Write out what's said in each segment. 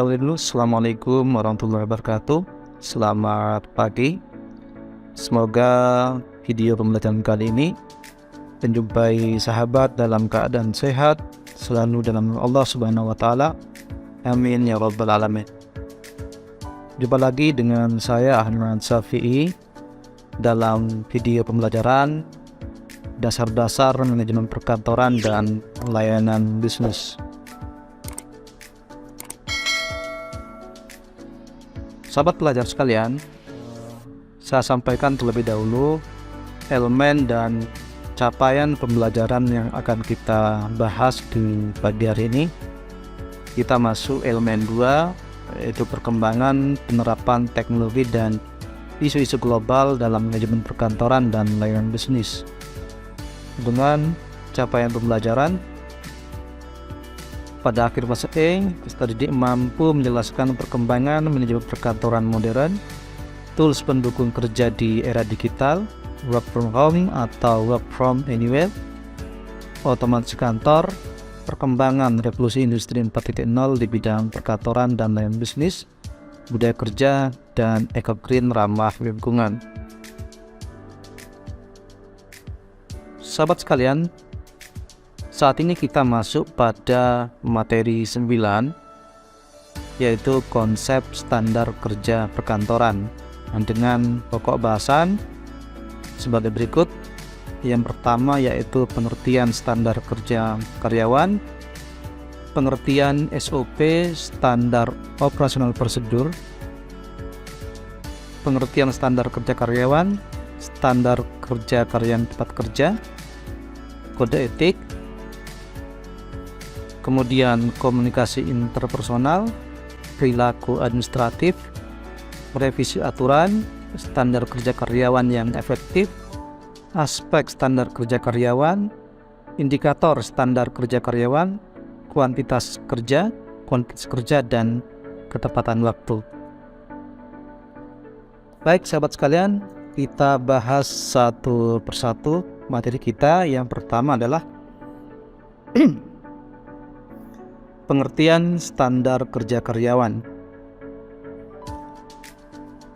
Assalamualaikum warahmatullahi wabarakatuh. Selamat pagi. Semoga video pembelajaran kali ini menjumpai sahabat dalam keadaan sehat, selalu dalam Allah Subhanahu wa Ta'ala. Amin ya Rabbal Alamin. Jumpa lagi dengan saya Ahmad Syafi'i dalam video pembelajaran dasar-dasar manajemen perkantoran dan layanan bisnis. Sahabat pelajar sekalian, saya sampaikan terlebih dahulu elemen dan capaian pembelajaran yang akan kita bahas di pagi hari ini. Kita masuk elemen 2, yaitu perkembangan penerapan teknologi dan isu-isu global dalam manajemen perkantoran dan layanan bisnis. Dengan capaian pembelajaran pada akhir fase E, peserta didik mampu menjelaskan perkembangan manajemen perkantoran modern, tools pendukung kerja di era digital, work from home atau work from anywhere, otomatis kantor, perkembangan revolusi industri 4.0 di bidang perkantoran dan layanan bisnis, budaya kerja, dan eco-green ramah lingkungan. Sahabat sekalian, saat ini kita masuk pada materi 9, yaitu konsep standar kerja perkantoran, dengan pokok bahasan sebagai berikut. Yang pertama yaitu pengertian standar kerja karyawan, pengertian SOP standar operasional prosedur, pengertian standar kerja karyawan, standar kerja karyawan tempat kerja, kode etik, kemudian komunikasi interpersonal, perilaku administratif, revisi aturan, standar kerja karyawan yang efektif, aspek standar kerja karyawan, indikator standar kerja karyawan, kuantitas kerja, dan ketepatan waktu. Baik sahabat sekalian, kita bahas satu persatu materi kita. Yang pertama adalah pengertian standar kerja karyawan.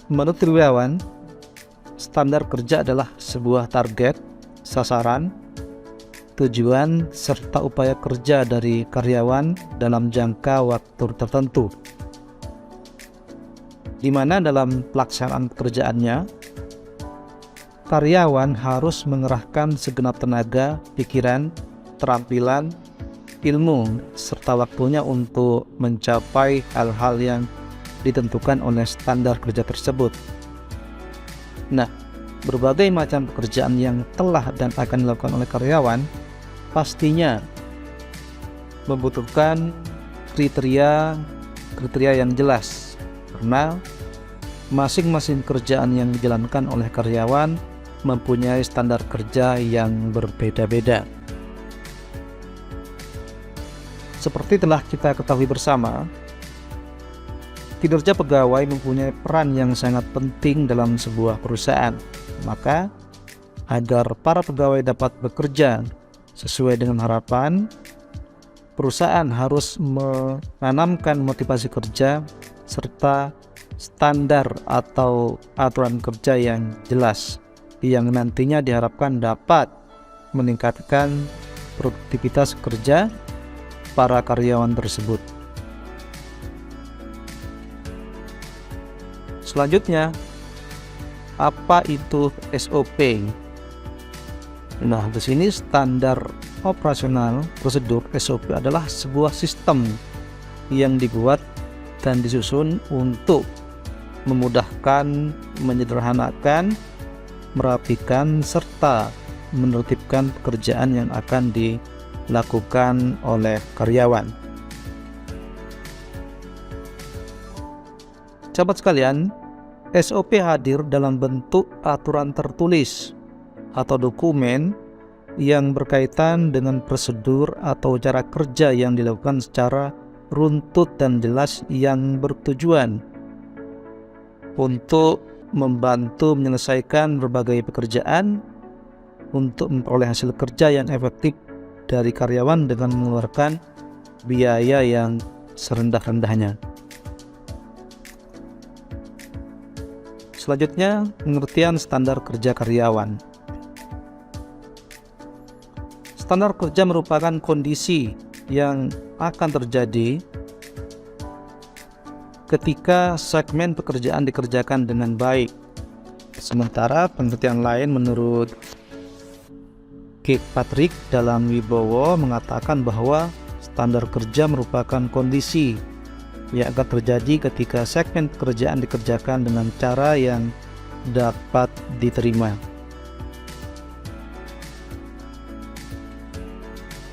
Menurut Triwiawan, standar kerja adalah sebuah target, sasaran, tujuan, serta upaya kerja dari karyawan dalam jangka waktu tertentu, di mana dalam pelaksanaan pekerjaannya, karyawan harus mengerahkan segenap tenaga, pikiran, keterampilan, ilmu, serta waktunya untuk mencapai hal-hal yang ditentukan oleh standar kerja tersebut. Nah, berbagai macam pekerjaan yang telah dan akan dilakukan oleh karyawan pastinya membutuhkan kriteria yang jelas, karena masing-masing pekerjaan yang dijalankan oleh karyawan mempunyai standar kerja yang berbeda-beda. Seperti telah kita ketahui bersama, kinerja pegawai mempunyai peran yang sangat penting dalam sebuah perusahaan. Maka, agar para pegawai dapat bekerja sesuai dengan harapan, perusahaan harus menanamkan motivasi kerja serta standar atau aturan kerja yang jelas, yang nantinya diharapkan dapat meningkatkan produktivitas kerja para karyawan tersebut. Selanjutnya, apa itu SOP? Nah, di sini standar operasional prosedur SOP adalah sebuah sistem yang dibuat dan disusun untuk memudahkan, menyederhanakan, merapikan, serta menertibkan pekerjaan yang akan dilakukan oleh karyawan. Sahabat sekalian, SOP hadir dalam bentuk aturan tertulis atau dokumen yang berkaitan dengan prosedur atau cara kerja yang dilakukan secara runtut dan jelas, yang bertujuan untuk membantu menyelesaikan berbagai pekerjaan untuk memperoleh hasil kerja yang efektif dari karyawan dengan mengeluarkan biaya yang serendah-rendahnya. Selanjutnya, pengertian standar kerja karyawan. Standar kerja merupakan kondisi yang akan terjadi ketika segmen pekerjaan dikerjakan dengan baik. Sementara pengertian lain menurut Kirkpatrick dalam Wibowo mengatakan bahwa standar kerja merupakan kondisi yang akan terjadi ketika segmen pekerjaan dikerjakan dengan cara yang dapat diterima.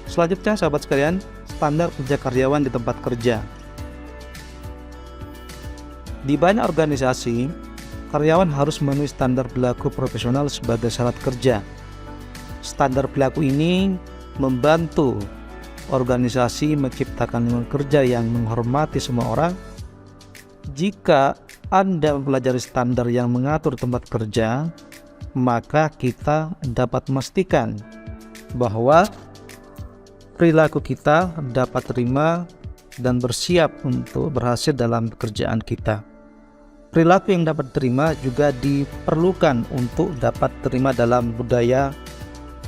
Selanjutnya, sahabat sekalian, standar kerja karyawan di tempat kerja. Di banyak organisasi, karyawan harus memenuhi standar berlaku profesional sebagai syarat kerja. Standar berlaku ini membantu organisasi menciptakan lingkungan kerja yang menghormati semua orang. Jika Anda mempelajari standar yang mengatur tempat kerja, maka kita dapat memastikan bahwa perilaku kita dapat terima dan bersiap untuk berhasil dalam pekerjaan kita. Perilaku yang dapat diterima juga diperlukan untuk dapat terima dalam budaya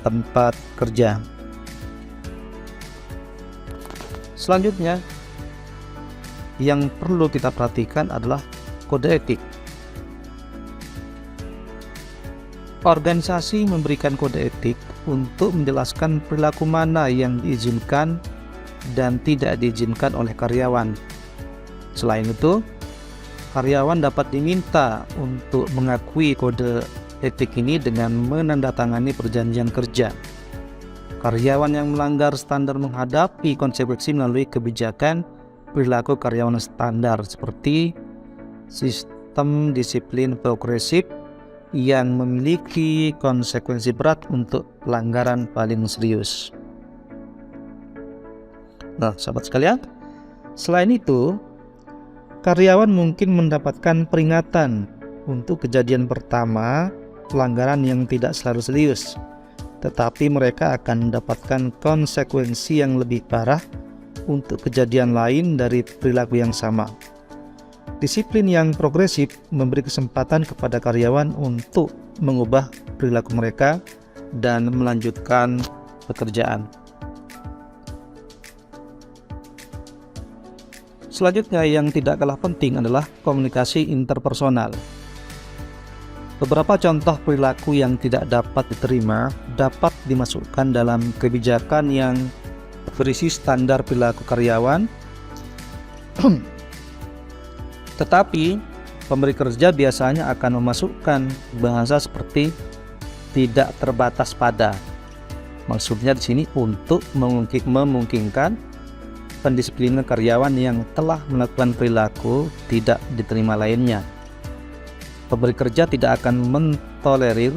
tempat kerja. Selanjutnya, yang perlu kita perhatikan adalah kode etik. Organisasi memberikan kode etik untuk menjelaskan perilaku mana yang diizinkan dan tidak diizinkan oleh karyawan. Selain itu, karyawan dapat diminta untuk mengakui kode etik ini dengan menandatangani perjanjian kerja. Karyawan yang melanggar standar menghadapi konsekuensi melalui kebijakan perilaku karyawan standar seperti sistem disiplin progresif yang memiliki konsekuensi berat untuk pelanggaran paling serius. Nah, sahabat sekalian, selain itu, karyawan mungkin mendapatkan peringatan untuk kejadian pertama pelanggaran yang tidak selalu serius, tetapi mereka akan mendapatkan konsekuensi yang lebih parah untuk kejadian lain dari perilaku yang sama. Disiplin yang progresif memberi kesempatan kepada karyawan untuk mengubah perilaku mereka dan melanjutkan pekerjaan. Selanjutnya yang tidak kalah penting adalah komunikasi interpersonal. Beberapa contoh perilaku yang tidak dapat diterima dapat dimasukkan dalam kebijakan yang berisi standar perilaku karyawan. Tetapi pemberi kerja biasanya akan memasukkan bahasa seperti tidak terbatas pada. Maksudnya di sini untuk memungkinkan pendisiplinan karyawan yang telah melakukan perilaku tidak diterima lainnya. Pemberi kerja tidak akan mentolerir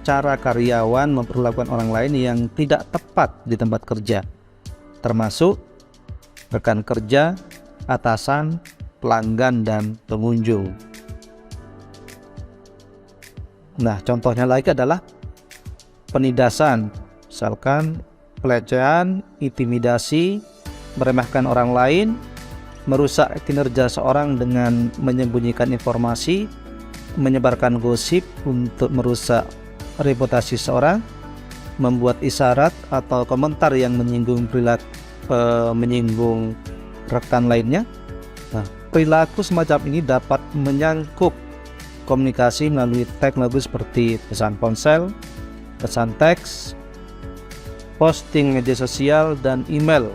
cara karyawan memperlakukan orang lain yang tidak tepat di tempat kerja, termasuk rekan kerja, atasan, pelanggan, dan pengunjung. Nah, contohnya lagi adalah penindasan, misalkan pelecehan, intimidasi, meremehkan orang lain, merusak kinerja seorang dengan menyembunyikan informasi, menyebarkan gosip untuk merusak reputasi seorang, membuat isyarat atau komentar yang menyinggung rekan lainnya. Nah, perilaku semacam ini dapat menyangkut komunikasi melalui teknologi seperti pesan ponsel, pesan teks, posting media sosial, dan email,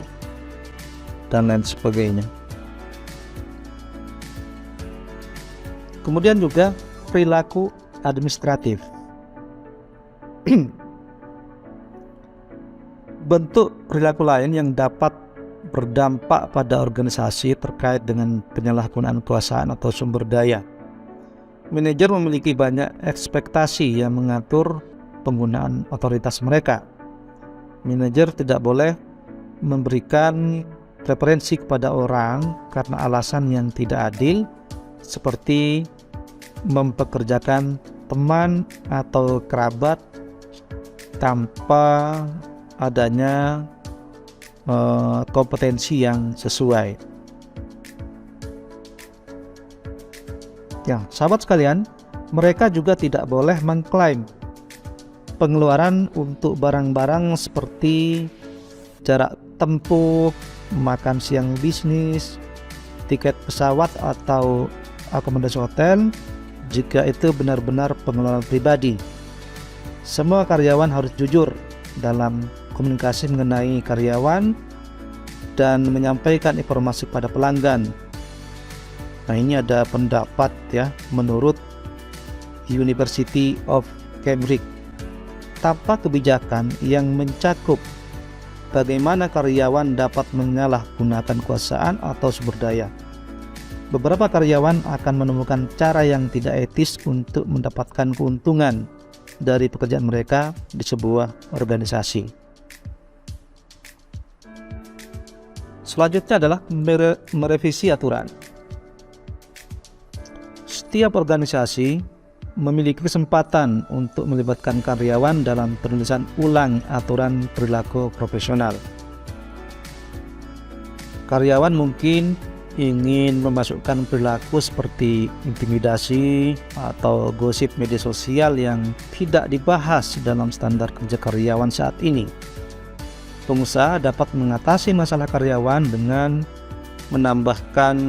dan lain sebagainya. Kemudian juga perilaku administratif. Bentuk perilaku lain yang dapat berdampak pada organisasi terkait dengan penyalahgunaan kekuasaan atau sumber daya. Manajer memiliki banyak ekspektasi yang mengatur penggunaan otoritas mereka. Manajer tidak boleh memberikan preferensi kepada orang karena alasan yang tidak adil, seperti mempekerjakan teman atau kerabat tanpa adanya kompetensi yang sesuai. Ya, sahabat sekalian, mereka juga tidak boleh mengklaim pengeluaran untuk barang-barang seperti jarak tempuh, makan siang bisnis, tiket pesawat atau akomodasi hotel jika itu benar-benar pengeluaran pribadi. Semua karyawan harus jujur dalam komunikasi mengenai karyawan dan menyampaikan informasi pada pelanggan. Nah, ini ada pendapat ya menurut University of Cambridge. Tanpa kebijakan yang mencakup bagaimana karyawan dapat menyalahgunakan kekuasaan atau sumber daya, beberapa karyawan akan menemukan cara yang tidak etis untuk mendapatkan keuntungan dari pekerjaan mereka di sebuah organisasi. Selanjutnya adalah merevisi aturan. Setiap organisasi memiliki kesempatan untuk melibatkan karyawan dalam penulisan ulang aturan perilaku profesional. Karyawan mungkin ingin memasukkan perilaku seperti intimidasi atau gosip media sosial yang tidak dibahas dalam standar kerja karyawan saat ini. Pengusaha dapat mengatasi masalah karyawan dengan menambahkan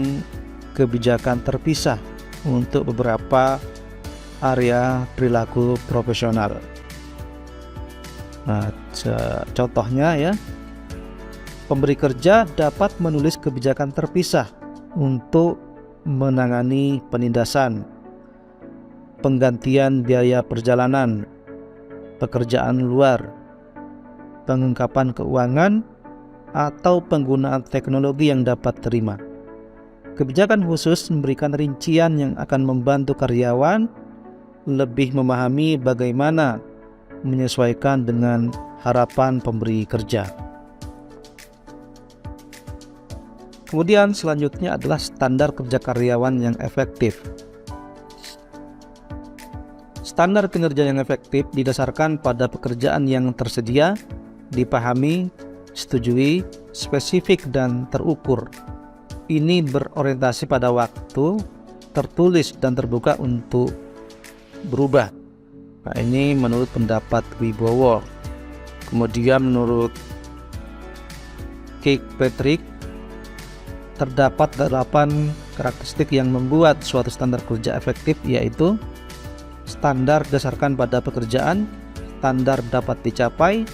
kebijakan terpisah untuk beberapa area perilaku profesional. Nah, contohnya ya, pemberi kerja dapat menulis kebijakan terpisah untuk menangani penindasan, penggantian biaya perjalanan, pekerjaan luar, pengungkapan keuangan, atau penggunaan teknologi yang dapat terima. Kebijakan khusus memberikan rincian yang akan membantu karyawan lebih memahami bagaimana menyesuaikan dengan harapan pemberi kerja. Kemudian selanjutnya adalah standar kerja karyawan yang efektif. Standar kinerja yang efektif didasarkan pada pekerjaan yang tersedia, dipahami, disetujui, spesifik, dan terukur. Ini berorientasi pada waktu, tertulis, dan terbuka untuk berubah. Nah, ini menurut pendapat Wibowo. Kemudian menurut Kirkpatrick, terdapat 8 karakteristik yang membuat suatu standar kerja efektif, yaitu standar berdasarkan pada pekerjaan, standar dapat dicapai,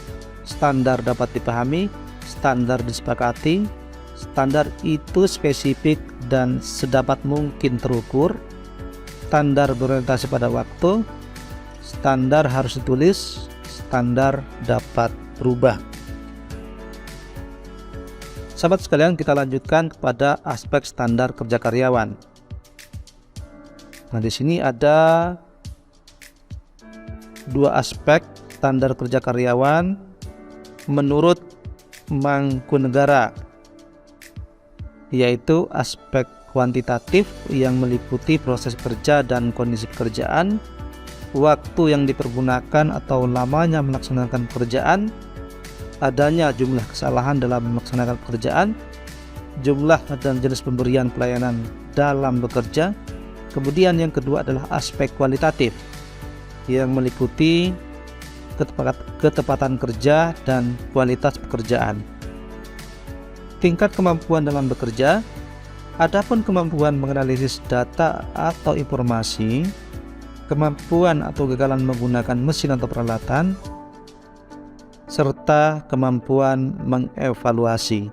standar dapat dipahami, standar disepakati, standar itu spesifik dan sedapat mungkin terukur, standar berorientasi pada waktu, standar harus ditulis, standar dapat berubah. Sahabat sekalian, kita lanjutkan kepada aspek standar kerja karyawan. Nah, di sini ada 2 aspek standar kerja karyawan menurut Mangkunegara, yaitu aspek kuantitatif yang meliputi proses kerja dan kondisi pekerjaan, waktu yang dipergunakan atau lamanya melaksanakan pekerjaan, adanya jumlah kesalahan dalam melaksanakan pekerjaan, jumlah dan jenis pemberian pelayanan dalam bekerja. Kemudian yang kedua adalah aspek kualitatif yang meliputi ketepatan kerja dan kualitas pekerjaan. Tingkat kemampuan dalam bekerja, adapun kemampuan menganalisis data atau informasi, kemampuan atau kegagalan menggunakan mesin atau peralatan, serta kemampuan mengevaluasi.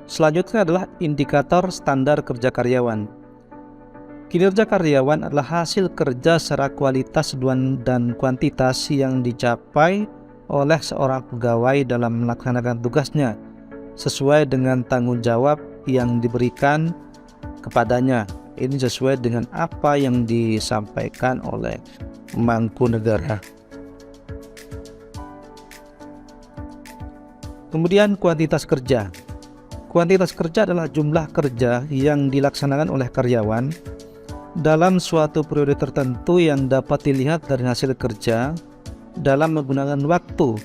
Selanjutnya adalah indikator standar kerja karyawan. Kinerja karyawan adalah hasil kerja secara kualitas dan kuantitas yang dicapai oleh seorang pegawai dalam melaksanakan tugasnya sesuai dengan tanggung jawab yang diberikan kepadanya. Ini sesuai dengan apa yang disampaikan oleh Mangkunegara. Kemudian kuantitas kerja. Kuantitas kerja adalah jumlah kerja yang dilaksanakan oleh karyawan dalam suatu periode tertentu yang dapat dilihat dari hasil kerja dalam menggunakan waktu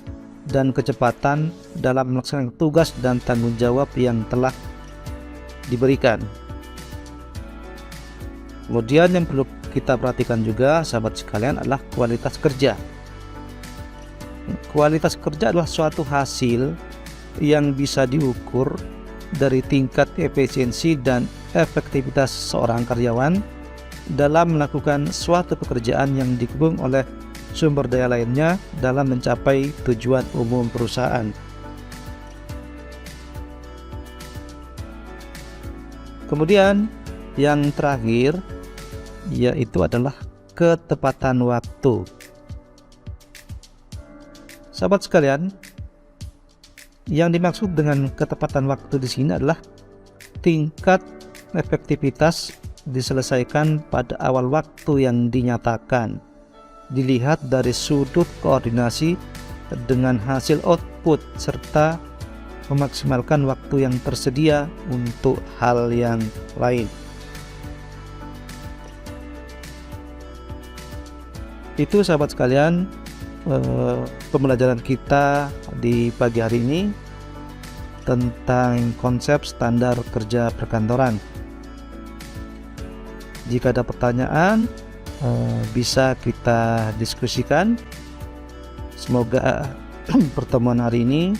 dan kecepatan dalam melaksanakan tugas dan tanggung jawab yang telah diberikan. Kemudian yang perlu kita perhatikan juga sahabat sekalian adalah kualitas kerja. Kualitas kerja adalah suatu hasil yang bisa diukur dari tingkat efisiensi dan efektivitas seorang karyawan dalam melakukan suatu pekerjaan yang didukung oleh sumber daya lainnya dalam mencapai tujuan umum perusahaan. Kemudian yang terakhir yaitu adalah ketepatan waktu. Sahabat sekalian, yang dimaksud dengan ketepatan waktu di sini adalah tingkat efektivitas diselesaikan pada awal waktu yang dinyatakan, dilihat dari sudut koordinasi dengan hasil output serta memaksimalkan waktu yang tersedia untuk hal yang lain. Itu sahabat sekalian, pembelajaran kita di pagi hari ini tentang konsep standar kerja perkantoran. Jika ada pertanyaan, bisa kita diskusikan. Semoga pertemuan hari ini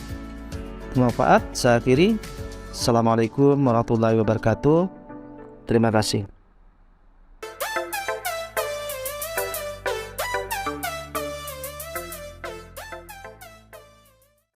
bermanfaat. Saya akhiri. Assalamualaikum warahmatullahi wabarakatuh. Terima kasih.